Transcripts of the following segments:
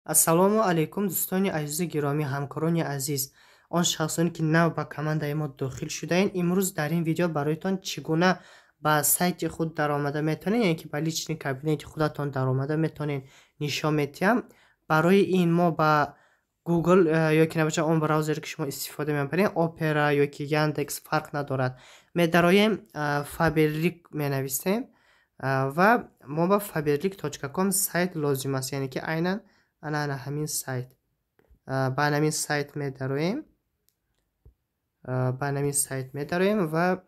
ассалому алайкум дӯстони азизи гиромӣ, ҳамкорони азиз, он шахсоне ки нав ба командаи мо дохил шудаен, имрӯз дар ин видео бароятон чӣ гуна ба сайти худ даромада метавонед, яъне ки ба лични кабинети худатон даромада метавонед нишон медиҳам. Барои ин мо ба Google ё ки набошад он браузере ки шумо истифода мебаред, Opera ё ки Яндекс фарқ надорад, медароем Faberlic менависем ва мо ба faberlic.com сайт лозим аст, яъне ки айнан ана ҳамин сайт, ба ҳамин сайт медароем ва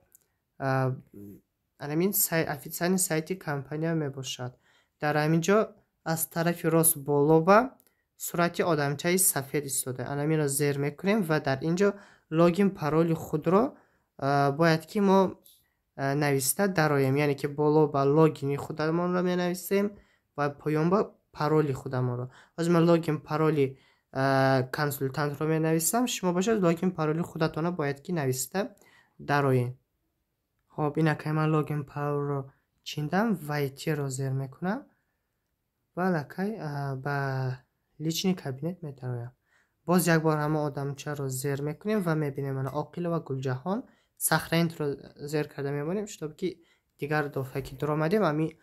ҳамин сайт официални сайти компания мебошад. Дар ҳамин ҷо аз тарафи рост боло ба сурати одамчаи сафед истода, ҳаминро зер мекунем ва дар ин ҷо логин пароли худро бояд ки мо нависта дароем, яъне ки боло ба логини худамонро менависем ва поён ба пароли худамонро. ҳозир ман логин пароли консултантро менависам, шумо бошад логин пароли худатонро бояд ки нависта дароем. хоб инакай ман логин паролро чиндам, вайтиро зер мекунам ва лакай ба лични кабинет медароям. боз якбор ҳама одамчаро зер мекунем ва мебинем ана Оқила ва Гулҷаҳон. Сахраинтро зер карда мебарем, чтобы ки дигар дофа ки даромадем ами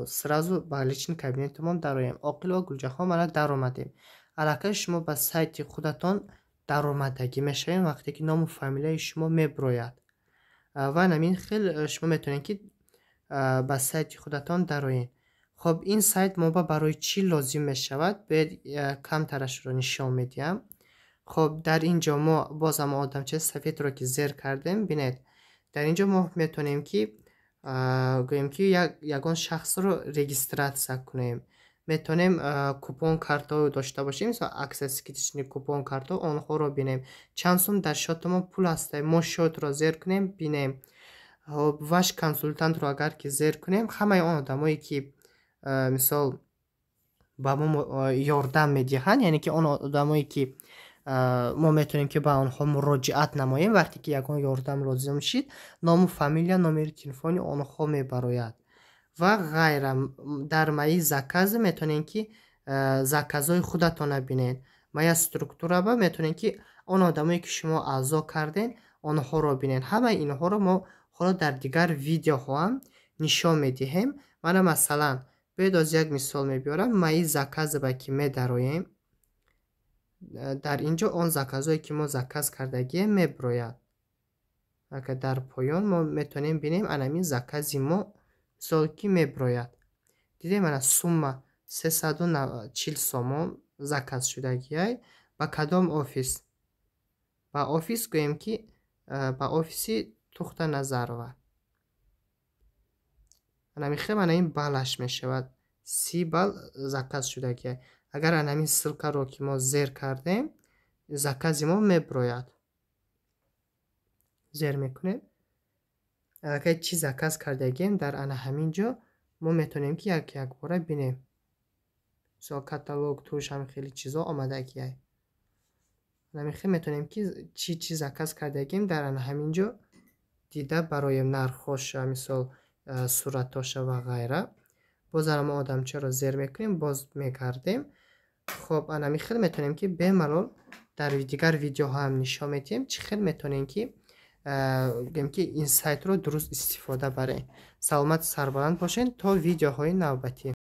сразу ба лични кабинетимон дароем. Оқила ва Гулҷаҳон мана даромадем. аллакай шумо ба сайти худатон даромадагӣ мешавем вақте ки ному фамилияи шумо меброяд ва намин хел шумо метавонед ки ба сайти худатон дароед. хоб ин сайт мо ба барои чӣ лозим мешавад? Бояд камтарашро нишон медиҳам. хоб дар ин ҷо мо боз ҳама одамчаи сафедро ки зер кардем, бинед дар ин ҷо мо метавонем ки гӯем ки ягон шахсро регистратсия кунем. метавонем купон картаҳо дошта бошем, мисол аксия скидочни купон картаҳо, онҳоро бинем. Чанд сум дар шотамон пул ҳастае, мо шотро зер кунем, бинем. ваш консултантро агар ки зер кунем, ҳамаи он одамое ки мисол ба мо ёрдам медиҳанд, яъне ки он одамое ки мо метавонем ки ба онҳо муроҷиат намоем вақте ки ягон ёрдам лозим шид, ному фамилия, номери телефони онҳо мебарояд ва ғайра. дар маи заказ метавонем ки заказҳои худатонро бинед. маи структура ба метавонем ки он одамое ки шумо аъзо карден онҳоро бинед. ҳамаи инҳоро мо ҳоло дар дигар видеоҳо ҳам нишон медиҳем. мана масалан бояд аз як мисол мебиёрам. маи заказба ки медароем, дар ин ҷо он заказҳое ки мо заказ кардагием меброяд. агар дар поён мо метавонем бинем анамин закази мо мисол ки меброяд. дидем ана сумма 340 сомон заказ шудагиай. ба кадом офис? ба офис гӯем ки ба офиси тухта Назарова. анамихем анамин балаш мешавад 30 бал заказ шудагиай. агар анамин ссилкаро ки мо зер кардем, закази мо меброяд. зер мекунем. агар чӣ заказ кардагием дар ана ҳамин ҷо мо метавонем ки якбора бинем. мисол каталог туш ҳам хеле чизо омадагиай. намихем метавонем ки чӣ заказ кардагием дар ана ҳамин ҷо дида бароем нархоша, мисол суратоша ва ғайра. бозар мо одамчаро зер мекунем, боз мегардем. хоб анамихел метавонем ки бемалол дар дигар видеоҳо ҳам нишон медиҳем чӣ хел метавонем ки гӯем ки ин сайтро дуруст истифода барем. саломати сарбаланд бошед то видеоҳои навбатӣ.